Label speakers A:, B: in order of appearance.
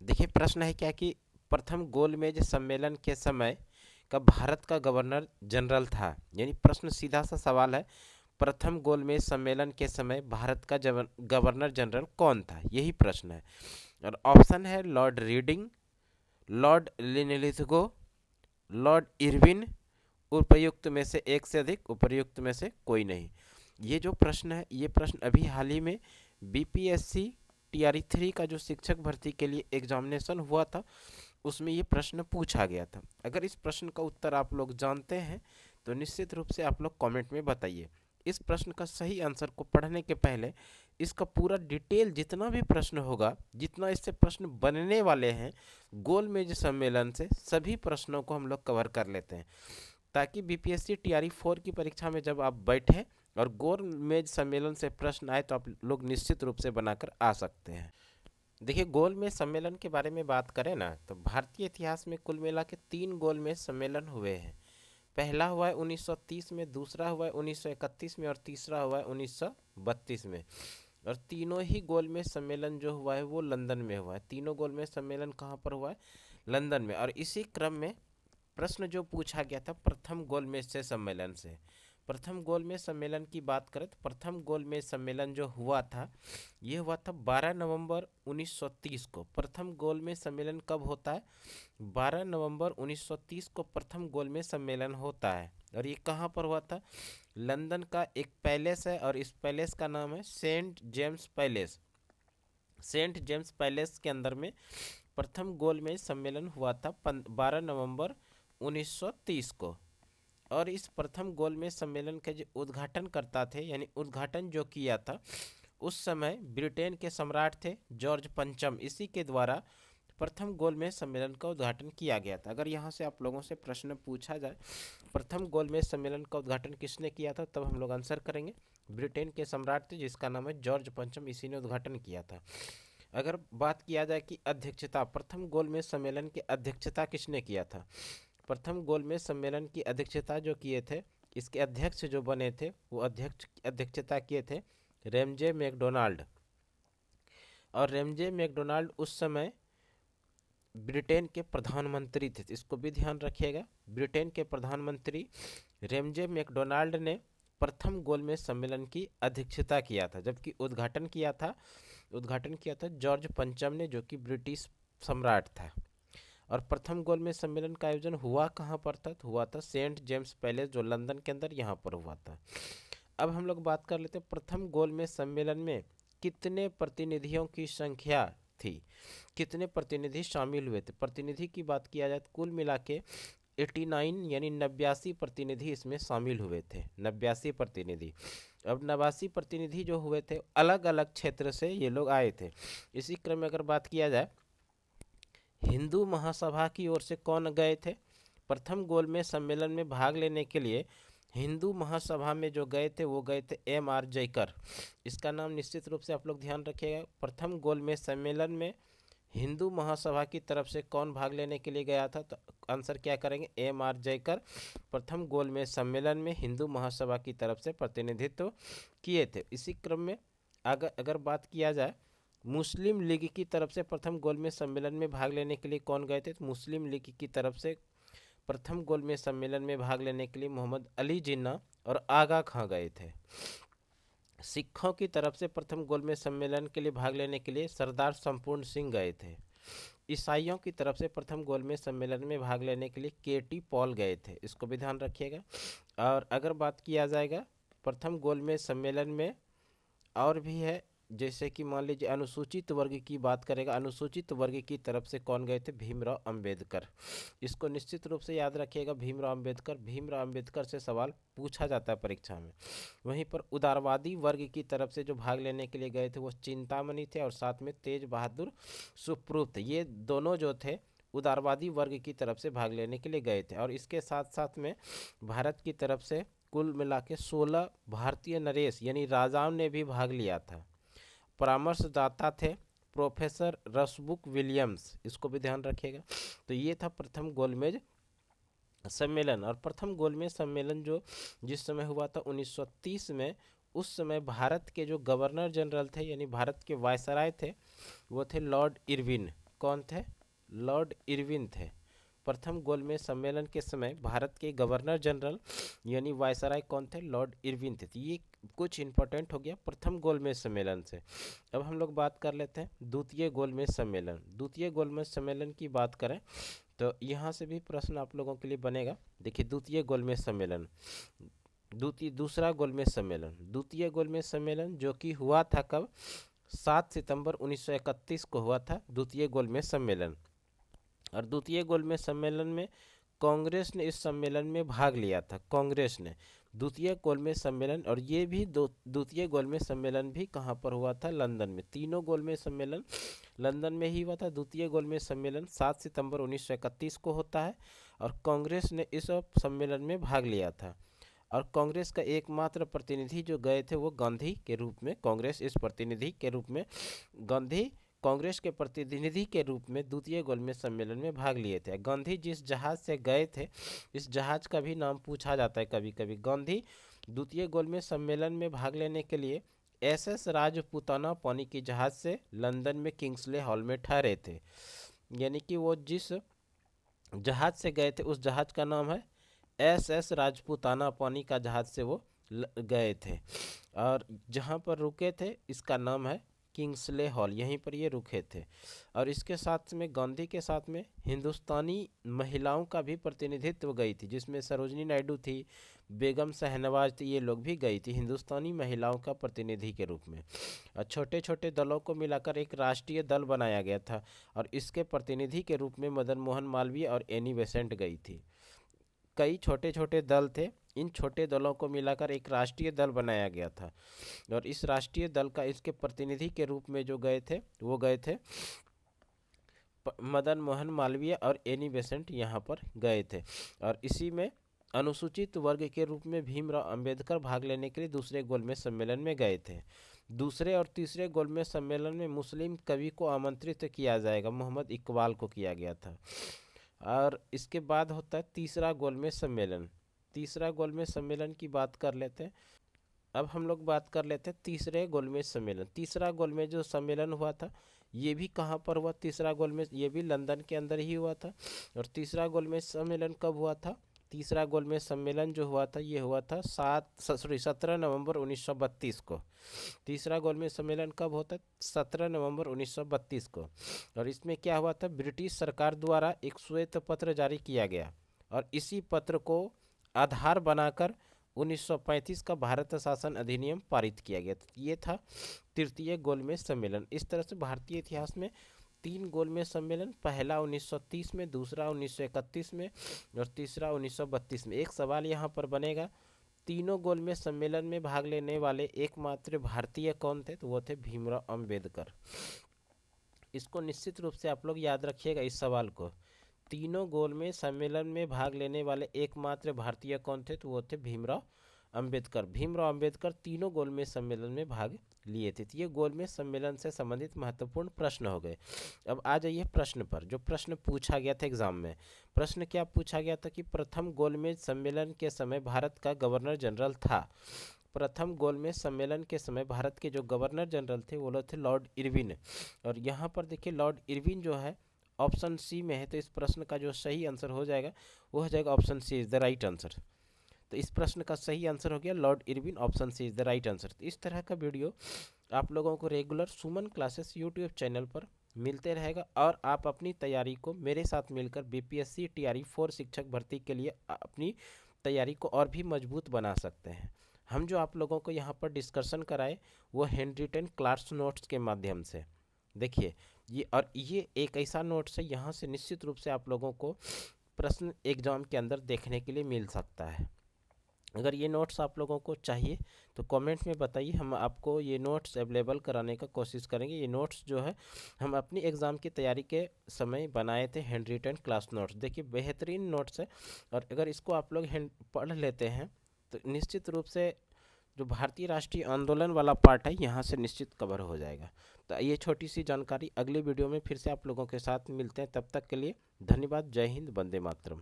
A: देखिए प्रश्न है क्या कि प्रथम गोलमेज सम्मेलन के समय का भारत का गवर्नर जनरल था। यानी प्रश्न सीधा सा सवाल है, प्रथम गोलमेज सम्मेलन के समय भारत का गवर्नर जनरल कौन था, यही प्रश्न है। और ऑप्शन है Lord reading, Lord Linlithgow, Lord Irwin, उपर्युक्त में से एक से अधिक, उपर्युक्त में से कोई नहीं। ये जो प्रश्न है, ये प्रश्न अभी हाल ही में बीपीएससी टीआरई 3 का जो शिक्षक भर्ती के लिए एग्जामिनेशन हुआ था, उसमें ये प्रश्न पूछा गया था। अगर इस प्रश्न का उत्तर आप लोग जानते हैं तो निश्चित रूप से आप लोग कमेंट में बताइए। इस प्रश्न का सही आंसर को पढ़ने के पहले इसका पूरा डिटेल जितना भी प्रश्न होगा, जितना इससे प्रश्न बनने वाले हैं गोलमेज सम्मेलन से, सभी प्रश्नों को हम लोग कवर कर लेते हैं, ताकि बीपीएससी टीआरई 4 की परीक्षा में जब आप बैठे और गोलमेज सम्मेलन से प्रश्न आए तो आप लोग निश्चित रूप से बनाकर आ सकते हैं। देखिए गोलमेज सम्मेलन के बारे में बात करें ना, तो भारतीय इतिहास में कुल मिला के 3 गोलमेज सम्मेलन हुए हैं। पहला हुआ है 1930 में, दूसरा हुआ है 1931 में और तीसरा हुआ है 1932 में। और तीनों ही गोलमेज सम्मेलन जो हुआ है वो लंदन में हुआ है। तीनों गोलमेज सम्मेलन कहाँ पर हुआ है? लंदन में। और इसी क्रम में प्रश्न जो पूछा गया था प्रथम गोलमेज से सम्मेलन से, प्रथम गोलमेज सम्मेलन की बात करें तो प्रथम गोलमेज सम्मेलन जो हुआ था ये हुआ था 12 नवंबर 1930 को। प्रथम गोलमेज सम्मेलन कब होता है? 12 नवंबर 1930 को प्रथम गोलमेज सम्मेलन होता है। और ये कहाँ पर हुआ था? लंदन का एक पैलेस है और इस पैलेस का नाम है saint James palace. Saint James palace के अंदर में प्रथम गोलमेज सम्मेलन हुआ था 12 नवंबर 1930 को। और इस प्रथम गोलमेज सम्मेलन के जो उद्घाटन करता थे, यानी उद्घाटन जो किया था, उस समय ब्रिटेन के सम्राट थे जॉर्ज 5, इसी के द्वारा प्रथम गोलमेज सम्मेलन का उद्घाटन किया गया था। अगर यहाँ से आप लोगों से प्रश्न पूछा जाए प्रथम गोलमेज सम्मेलन का उद्घाटन किसने किया था, तब हम लोग आंसर करेंगे ब्रिटेन के सम्राट थे जिसका नाम है जॉर्ज 5, इसी ने उद्घाटन किया था। अगर बात किया जाए कि अध्यक्षता, प्रथम गोलमेज सम्मेलन की अध्यक्षता किसने किया था? प्रथम गोलमेज सम्मेलन की अध्यक्षता जो किए थे, इसके अध्यक्ष जो बने थे वो अध्यक्षता किए थे रेमजे मैकडोनाल्ड। और रेमजे मैकडोनाल्ड उस समय ब्रिटेन के प्रधानमंत्री थे, इसको भी ध्यान रखिएगा। ब्रिटेन के प्रधानमंत्री रेमजे मैकडोनाल्ड ने प्रथम गोलमेज सम्मेलन की अध्यक्षता किया था, जबकि उद्घाटन किया था जॉर्ज 5 ने, जो कि ब्रिटिश सम्राट था। और प्रथम गोलमेज सम्मेलन का आयोजन हुआ कहाँ पर था? तो हुआ था सेंट जेम्स पैलेस, जो लंदन के अंदर यहाँ पर हुआ था। अब हम लोग बात कर लेते हैं प्रथम गोलमेज सम्मेलन में कितने प्रतिनिधियों की संख्या थी, कितने प्रतिनिधि शामिल हुए थे। प्रतिनिधि की बात किया जाए तो कुल मिला के 89 यानी 89 प्रतिनिधि इसमें शामिल हुए थे, 89 प्रतिनिधि। अब 89 प्रतिनिधि जो हुए थे अलग अलग क्षेत्र से ये लोग आए थे। इसी क्रम में अगर बात किया जाए हिंदू महासभा की ओर से कौन गए थे? प्रथम गोलमेज सम्मेलन में भाग लेने के लिए हिंदू महासभा में जो गए थे वो गए थे M.R. जयकर। इसका नाम निश्चित रूप से आप लोग ध्यान रखिएगा। प्रथम गोलमेज सम्मेलन में हिंदू महासभा की तरफ से कौन भाग लेने के लिए गया था? तो आंसर क्या करेंगे? M.R. जयकर प्रथम गोलमेज सम्मेलन में हिंदू महासभा की तरफ से प्रतिनिधित्व किए थे। इसी क्रम में अगर बात किया जाए मुस्लिम लीग की तरफ से प्रथम गोलमेज सम्मेलन में भाग लेने के लिए कौन गए थे? तो मुस्लिम लीग की तरफ से प्रथम गोलमेज सम्मेलन में भाग लेने के लिए मोहम्मद अली जिन्ना और आगा खां गए थे। सिखों की तरफ से प्रथम गोलमेज सम्मेलन के लिए भाग लेने के लिए सरदार संपूर्ण सिंह गए थे। ईसाइयों की तरफ से प्रथम गोलमेज सम्मेलन में भाग लेने के लिए KT पॉल गए थे, इसको भी ध्यान रखिएगा। और अगर बात किया जाएगा प्रथम गोलमेज सम्मेलन में और भी है, जैसे कि मान लीजिए अनुसूचित वर्ग की बात करेगा, अनुसूचित वर्ग की तरफ से कौन गए थे? भीमराव अंबेडकर। इसको निश्चित रूप से याद रखिएगा, भीमराव अंबेडकर। भीमराव अंबेडकर से सवाल पूछा जाता है परीक्षा में। वहीं पर उदारवादी वर्ग की तरफ से जो भाग लेने के लिए गए थे वो चिंतामणि थे और साथ में तेज बहादुर सुप्रू थे। ये दोनों जो थे उदारवादी वर्ग की तरफ से भाग लेने के लिए गए थे। और इसके साथ साथ में भारत की तरफ से कुल मिला के 16 भारतीय नरेश यानी राजाओं ने भी भाग लिया था। परामर्शदाता थे प्रोफेसर रसबुक विलियम्स, इसको भी ध्यान रखिएगा। तो ये था प्रथम गोलमेज सम्मेलन। और प्रथम गोलमेज सम्मेलन जो जिस समय हुआ था 1930 में, उस समय भारत के जो गवर्नर जनरल थे यानी भारत के वायसराय थे वो थे लॉर्ड इरविन। कौन थे? लॉर्ड इरविन थे। प्रथम गोलमेज सम्मेलन के समय भारत के गवर्नर जनरल यानी वायसराय कौन थे? लॉर्ड इरविन थे। तो ये कुछ इंपॉर्टेंट हो गया प्रथम गोलमेज सम्मेलन से। अब हम लोग बात कर लेते हैं द्वितीय गोलमेज सम्मेलन। द्वितीय गोलमेज सम्मेलन की बात करें तो यहाँ से भी प्रश्न आप लोगों के लिए बनेगा। देखिए द्वितीय गोलमेज सम्मेलन, दूसरा गोलमेज सम्मेलन, द्वितीय गोलमेज सम्मेलन जो कि हुआ था कब? 7 सितंबर 1931 को हुआ था द्वितीय गोलमेज सम्मेलन। और द्वितीय गोलमेज सम्मेलन में कांग्रेस ने इस सम्मेलन में भाग लिया था। कांग्रेस ने द्वितीय गोलमेज सम्मेलन, और ये भी द्वितीय गोलमेज सम्मेलन भी कहाँ पर हुआ था? लंदन में। तीनों गोलमेज सम्मेलन लंदन में ही हुआ था। द्वितीय गोलमेज सम्मेलन 7 सितंबर 1931 को होता है और कांग्रेस ने इस सम्मेलन में भाग लिया था। और कांग्रेस का एकमात्र प्रतिनिधि जो गए थे वो गांधी के रूप में, कांग्रेस इस प्रतिनिधि के रूप में, गांधी कांग्रेस के प्रतिनिधि के रूप में द्वितीय गोलमेज सम्मेलन में भाग लिए थे। गांधी जिस जहाज से गए थे, इस जहाज का भी नाम पूछा जाता है कभी कभी। गांधी द्वितीय गोलमेज सम्मेलन में भाग लेने के लिए SS राजपूताना पानी की जहाज से लंदन में किंग्सले हॉल में ठहरे थे। यानी कि वो जिस जहाज से गए थे उस जहाज का नाम है SS राजपूताना पानी का जहाज से वो गए थे। और जहाँ पर रुके थे इसका नाम है किंग्सले हॉल, यहीं पर ये रुके थे। और इसके साथ में गांधी के साथ में हिंदुस्तानी महिलाओं का भी प्रतिनिधित्व गई थी, जिसमें सरोजनी नायडू थी, बेगम शहनवाज थी, ये लोग भी गई थी हिंदुस्तानी महिलाओं का प्रतिनिधि के रूप में। और छोटे छोटे दलों को मिलाकर एक राष्ट्रीय दल बनाया गया था और इसके प्रतिनिधि के रूप में मदन मोहन मालवीय और एनी बेसेंट गई थी। कई छोटे छोटे दल थे, इन छोटे दलों को मिलाकर एक राष्ट्रीय दल बनाया गया था। और इस राष्ट्रीय दल का इसके प्रतिनिधि के रूप में जो गए थे वो गए थे मदन मोहन मालवीय और एनी बेसेंट यहाँ पर गए थे। और इसी में अनुसूचित वर्ग के रूप में भीमराव अंबेडकर भाग लेने के लिए दूसरे गोलमेज सम्मेलन में गए थे। दूसरे और तीसरे गोलमेज सम्मेलन में मुस्लिम कवि को आमंत्रित किया जाएगा, मोहम्मद इकबाल को किया गया था। और इसके बाद होता है तीसरा गोलमेज सम्मेलन। तीसरा गोलमेज सम्मेलन की बात कर लेते हैं। अब हम लोग बात कर लेते हैं तीसरे गोलमेज सम्मेलन। तीसरा गोलमेज जो सम्मेलन हुआ था ये भी कहाँ पर हुआ? तीसरा गोलमेज ये भी लंदन के अंदर ही हुआ था। और तीसरा गोलमेज सम्मेलन कब हुआ था? तीसरा गोलमेज सम्मेलन जो हुआ था ये हुआ था 17 नवंबर 1932 को। तीसरा गोलमेज सम्मेलन कब होता है? 17 नवंबर 1932 को। और इसमें क्या हुआ था? ब्रिटिश सरकार द्वारा एक श्वेत पत्र जारी किया गया और इसी पत्र को आधार बनाकर 1935 का भारत शासन अधिनियम पारित किया गया। ये था तृतीय गोलमेज सम्मेलन। इस तरह से भारतीय इतिहास में 3 गोलमेज सम्मेलन, पहला 1930 में, दूसरा 1931 में और तीसरा 1932 में। एक सवाल यहाँ पर बनेगा, तीनों गोलमेज सम्मेलन में भाग लेने वाले एकमात्र भारतीय कौन थे? तो वो थे भीमराव अंबेडकर। इसको निश्चित रूप से आप लोग याद रखिएगा इस सवाल को। तीनों गोलमेज सम्मेलन में भाग लेने वाले एकमात्र भारतीय कौन थे? तो वो थे भीमराव अंबेडकर। भीमराव अंबेडकर तीनों गोलमेज सम्मेलन में भाग लिए थे। तो ये गोलमेज सम्मेलन से संबंधित महत्वपूर्ण प्रश्न हो गए। अब आ जाइए प्रश्न पर। जो प्रश्न पूछा गया था एग्जाम में, प्रश्न क्या पूछा गया था कि प्रथम गोलमेज सम्मेलन के समय भारत का गवर्नर जनरल था। प्रथम गोलमेज सम्मेलन के समय भारत के जो गवर्नर जनरल थे वो लोग थे लॉर्ड इरविन। और यहाँ पर देखिए लॉर्ड इरविन जो है ऑप्शन सी में है, तो इस प्रश्न का जो सही आंसर हो जाएगा वो हो जाएगा option C is the right answer. तो इस प्रश्न का सही आंसर हो गया Lord Irwin, option C is the right answer. तो इस तरह का वीडियो आप लोगों को regular Suman classes YouTube channel पर मिलते रहेगा और आप अपनी तैयारी को मेरे साथ मिलकर BPSC TRE 4 शिक्षक भर्ती के लिए अपनी तैयारी को और भी मजबूत बना सकते हैं। हम जो आप लोगों को यहाँ पर डिस्कशन कराए वो हैंड रिटन क्लास नोट्स के माध्यम से। देखिए ये एक ऐसा नोट्स है, यहाँ से निश्चित रूप से आप लोगों को प्रश्न एग्जाम के अंदर देखने के लिए मिल सकता है। अगर ये नोट्स आप लोगों को चाहिए तो कमेंट में बताइए, हम आपको ये नोट्स अवेलेबल कराने का कोशिश करेंगे। ये नोट्स जो है हम अपनी एग्ज़ाम की तैयारी के समय बनाए थे, हैंड रिटन क्लास नोट्स। देखिए बेहतरीन नोट्स है और अगर इसको आप लोग पढ़ लेते हैं तो निश्चित रूप से जो भारतीय राष्ट्रीय आंदोलन वाला पार्ट है यहाँ से निश्चित कवर हो जाएगा। तो ये छोटी सी जानकारी, अगले वीडियो में फिर से आप लोगों के साथ मिलते हैं। तब तक के लिए धन्यवाद। जय हिंद, वंदे मातरम।